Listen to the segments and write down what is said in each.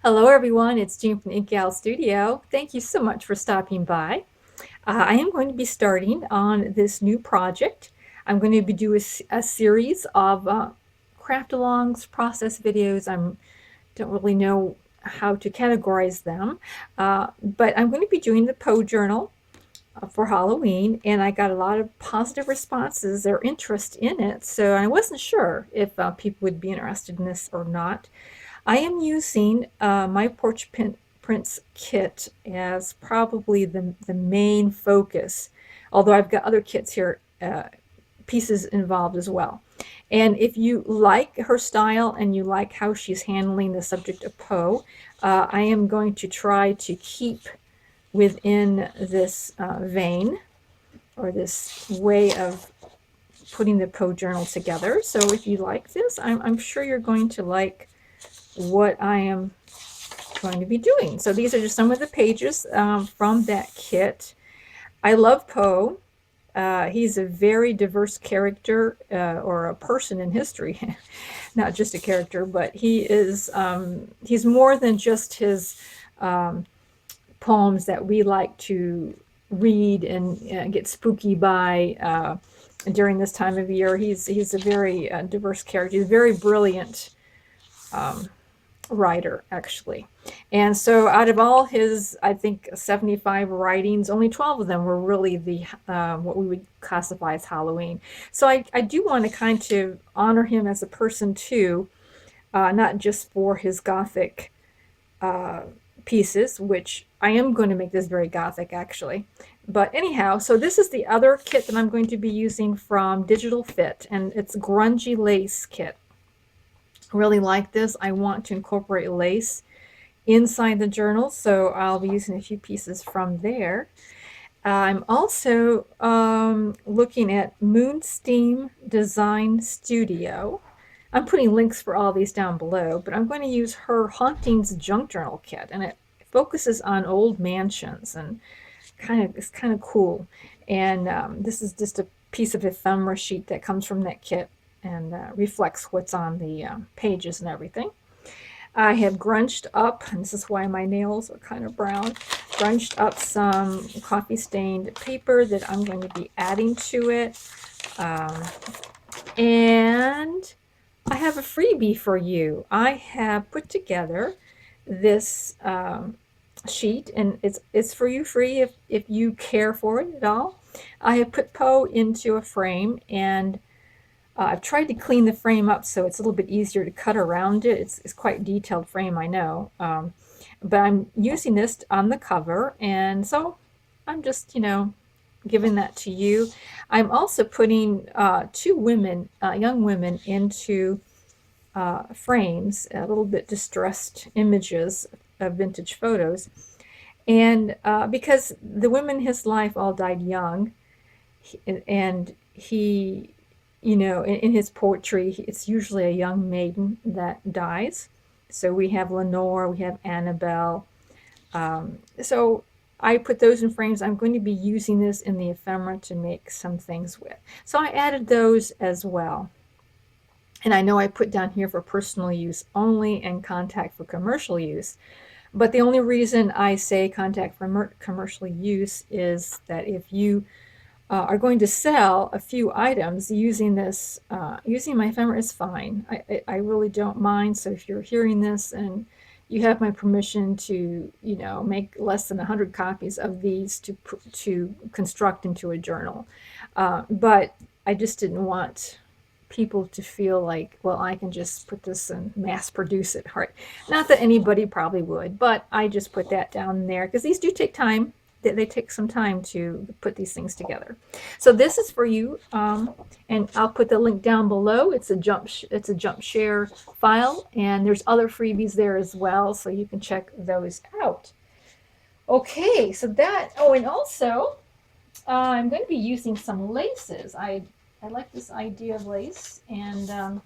Hello everyone, it's Jean from Inky Owl Studio. Thank you so much for stopping by. I am going to be starting on this new project. I'm going to be doing a series of craft-alongs, process videos. I don't really know how to categorize them, but I'm going to be doing the Poe Journal for Halloween, and I got a lot of positive responses or interest in it, so I wasn't sure if people would be interested in this or not. I am using my Prints kit as probably the main focus, although I've got other kits here, pieces involved as well. And if you like her style and you like how she's handling the subject of Poe, I am going to try to keep within this vein or this way of putting the Poe journal together. So if you like this, I'm sure you're going to like what I am going to be doing. So these are just some of the pages from that kit. I love Poe. He's a very diverse character or a person in history, not just a character, but he's more than just his poems that we like to read and get spooky by during this time of year. He's a very diverse character. He's a very brilliant writer, actually. And so out of all his, I think, 75 writings, only 12 of them were really the what we would classify as Halloween. So I do want to kind of honor him as a person too, not just for his Gothic pieces, which I am going to make this very Gothic actually. But anyhow, so this is the other kit that I'm going to be using from Digital Fit, and it's Grungy Lace Kit. Really like this. I want to incorporate lace inside the journal, so I'll be using a few pieces from there. I'm also looking at Moonsteam Design Studio. I'm putting links for all these down below, but I'm going to use her Hauntings Junk Journal kit, and it focuses on old mansions and it's kind of cool. And this is just a piece of ephemera sheet that comes from that kit and reflects what's on the pages and everything. I have grunged up, and this is why my nails are kind of brown, grunged up some coffee stained paper that I'm going to be adding to it. And I have a freebie for you. I have put together this sheet, and it's for you free if you care for it at all. I have put Poe into a frame, and I've tried to clean the frame up so it's a little bit easier to cut around it. It's quite a detailed frame, I know. But I'm using this on the cover, and so I'm just, giving that to you. I'm also putting two women, young women, into frames, a little bit distressed images of vintage photos. And because the women in his life all died young, and he in his poetry, it's usually a young maiden that dies. So we have Lenore, we have Annabelle. So I put those in frames. I'm going to be using this in the ephemera to make some things with. So I added those as well. And I know I put down here for personal use only and contact for commercial use. But the only reason I say contact for commercial use is that if you are going to sell a few items using this, using my ephemera is fine. I really don't mind. So if you're hearing this and you have my permission to, make less than 100 copies of these to construct into a journal. But I just didn't want people to feel like, well, I can just put this and mass produce it. Right? Not that anybody probably would, but I just put that down there because these do take time. They take some time to put these things together. So this is for you, and I'll put the link down below. It's a jump share file, and there's other freebies there as well, so you can check those out. Okay, so that. Oh, and also I'm going to be using some laces. I like this idea of lace, and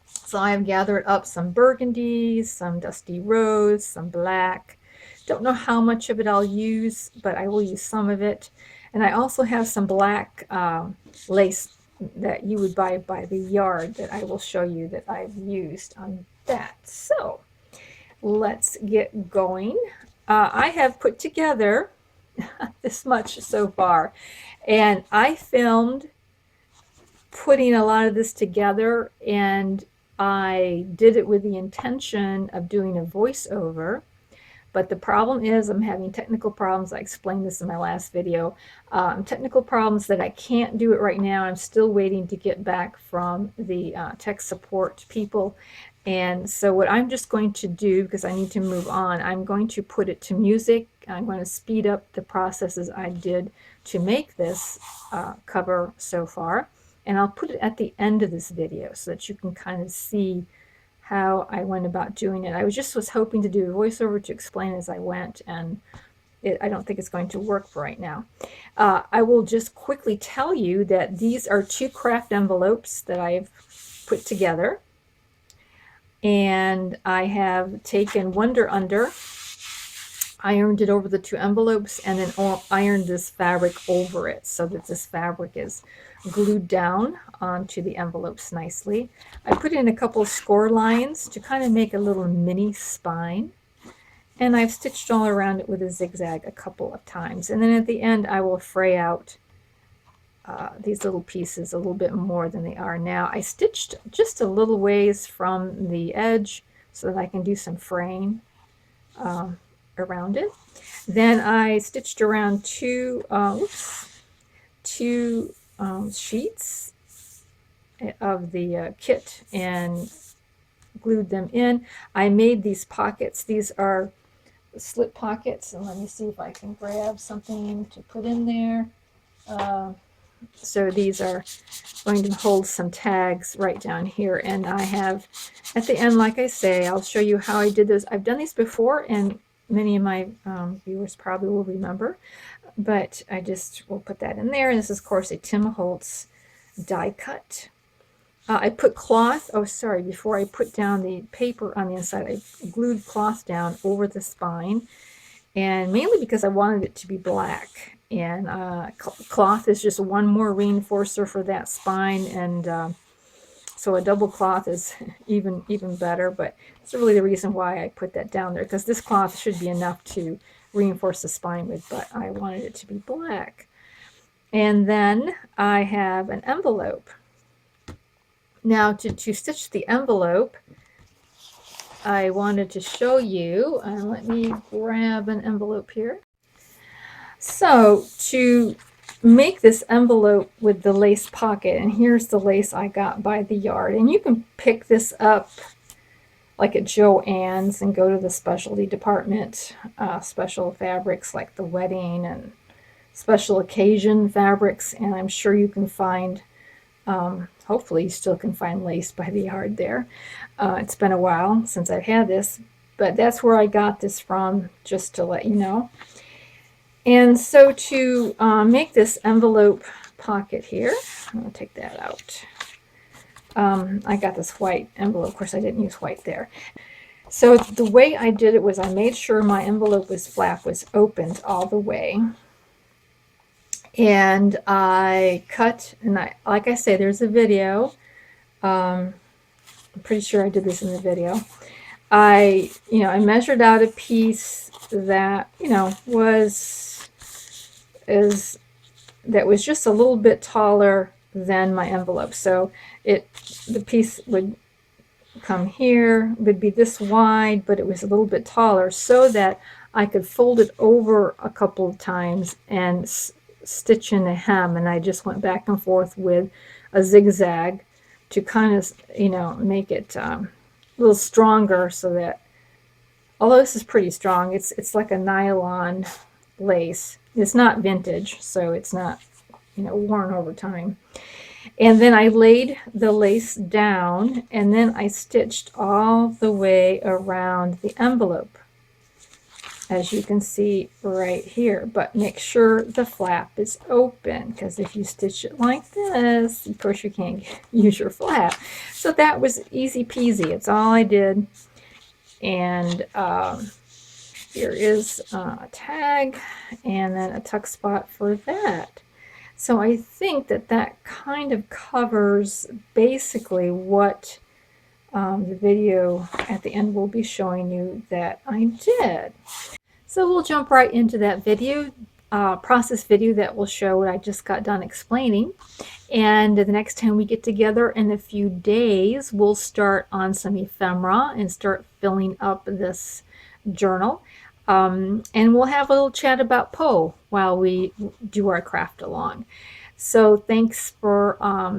so I have gathered up some burgundy, some dusty rose, some black. Don't know how much of it I'll use, but I will use some of it. And I also have some black lace that you would buy by the yard that I will show you that I've used on that. So let's get going. I have put together this much so far, and I filmed putting a lot of this together, and I did it with the intention of doing a voiceover. But the problem is I'm having technical problems. I explained this in my last video. Technical problems that I can't do it right now. I'm still waiting to get back from the tech support people. And so what I'm just going to do, because I need to move on, I'm going to put it to music. I'm going to speed up the processes I did to make this cover so far. And I'll put it at the end of this video so that you can kind of see how I went about doing it. I was hoping to do a voiceover to explain as I went, and I don't think it's going to work for right now. I will just quickly tell you that these are 2 craft envelopes that I've put together, and I have taken Wonder Under, ironed it over the 2 envelopes, and then ironed this fabric over it so that this fabric is glued down onto the envelopes nicely. I put in a couple of score lines to kind of make a little mini spine, and I've stitched all around it with a zigzag a couple of times. And then at the end I will fray out these little pieces a little bit more than they are now. I stitched just a little ways from the edge so that I can do some fraying around it. Then I stitched around two sheets of the kit and glued them in. I made these pockets. These are slip pockets, and let me see if I can grab something to put in there. So these are going to hold some tags right down here, and I have at the end, like I say, I'll show you how I did this. I've done these before, and many of my viewers probably will remember, but I just will put that in there. And this is, of course, a Tim Holtz die cut. I put cloth, before I put down the paper on the inside, I glued cloth down over the spine, and mainly because I wanted it to be black. And cloth is just one more reinforcer for that spine, and so a double cloth is even better, but it's really the reason why I put that down there, because this cloth should be enough to reinforce the spine with, but I wanted it to be black. And then I have an envelope. Now to stitch the envelope, I wanted to show you, and let me grab an envelope here. So to make this envelope with the lace pocket, and here's the lace I got by the yard, and you can pick this up like at Joann's and go to the specialty department, special fabrics like the wedding and special occasion fabrics, and I'm sure you can find, hopefully you still can find lace by the yard there. It's been a while since I've had this, but that's where I got this from, just to let you know. And so to make this envelope pocket here, I'm going to take that out. I got this white envelope. Of course, I didn't use white there. So the way I did it was I made sure my envelope flap was opened all the way. And I cut, and like I say, there's a video. I'm pretty sure I did this in the video. I measured out a piece that, was just a little bit taller than my envelope. So the piece would come here, would be this wide, but it was a little bit taller, so that I could fold it over a couple of times and stitch in a hem. And I just went back and forth with a zigzag to kind of, make it a little stronger, so that, although this is pretty strong, it's like a nylon lace. It's not vintage, so it's not, worn over time. And then I laid the lace down, and then I stitched all the way around the envelope, as you can see right here. But make sure the flap is open, because if you stitch it like this, of course you can't use your flap. So that was easy peasy. It's all I did. And here is a tag, and then a tuck spot for that. So I think that kind of covers basically what the video at the end will be showing you that I did. So we'll jump right into that video, process video that will show what I just got done explaining. And the next time we get together in a few days, we'll start on some ephemera and start filling up this journal. And we'll have a little chat about Poe while we do our craft along. So thanks for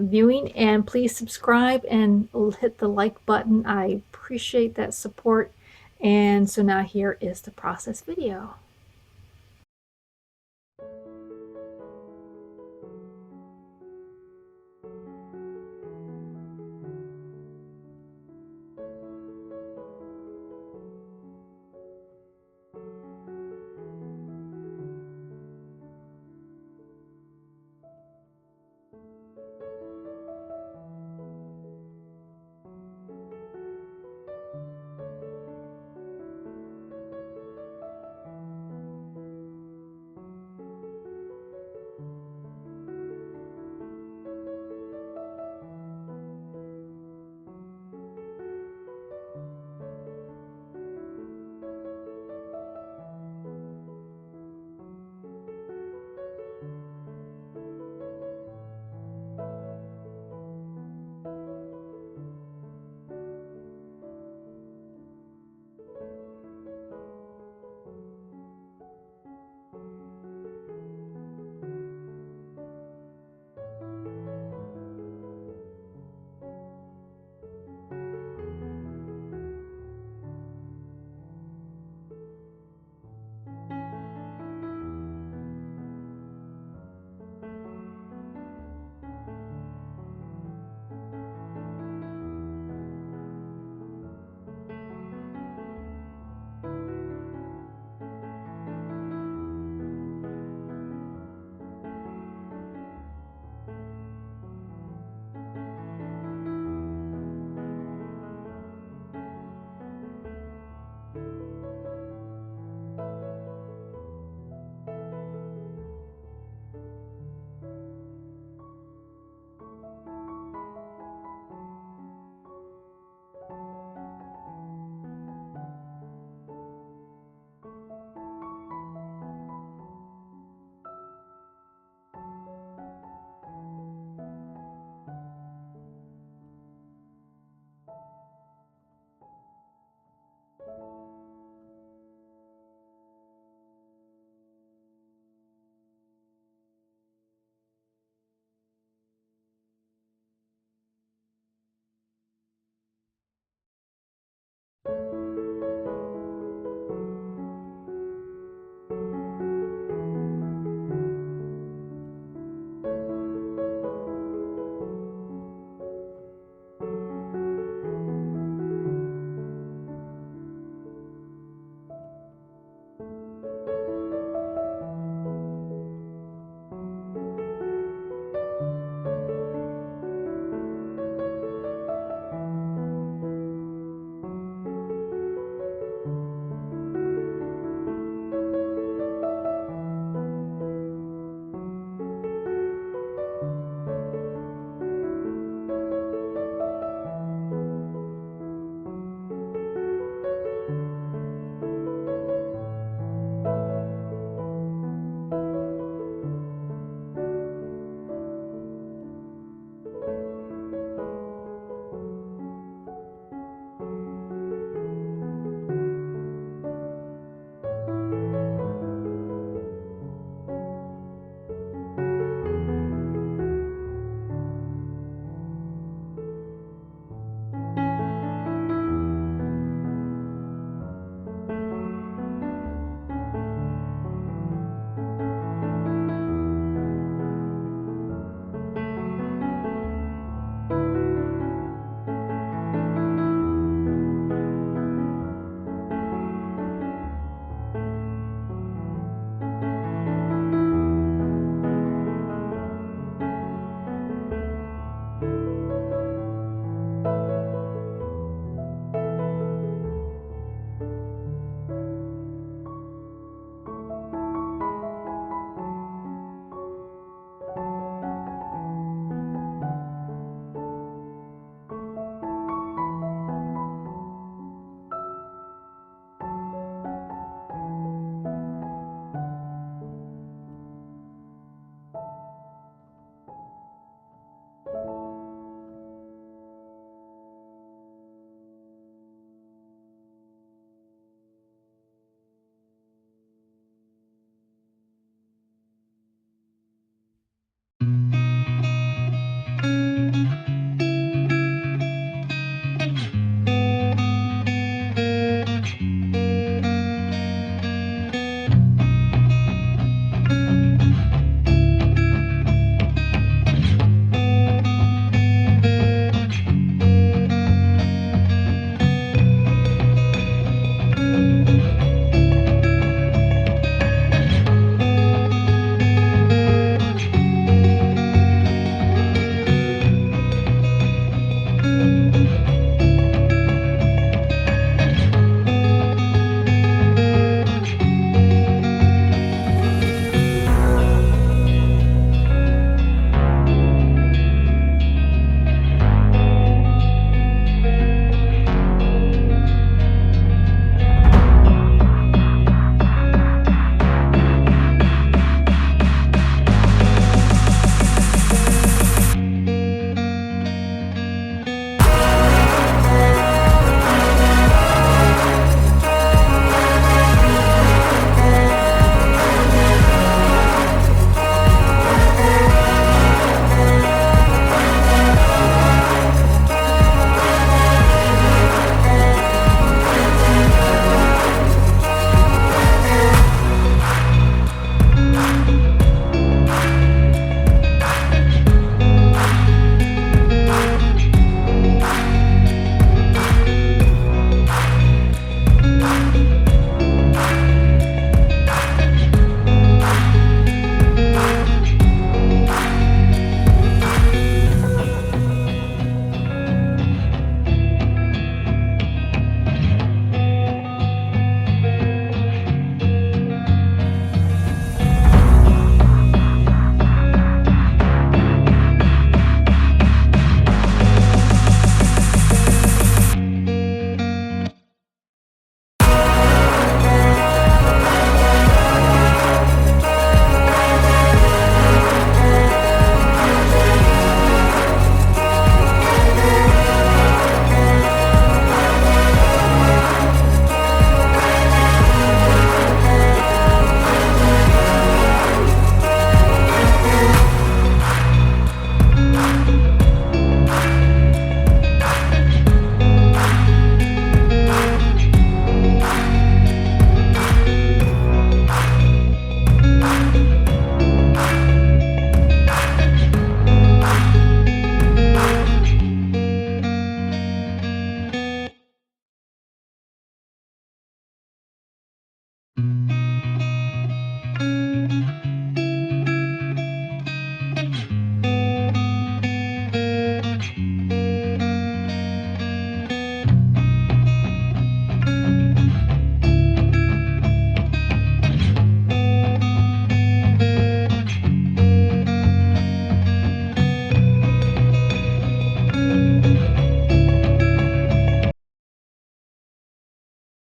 viewing, and please subscribe and hit the like button. I appreciate that support. And so now here is the process video.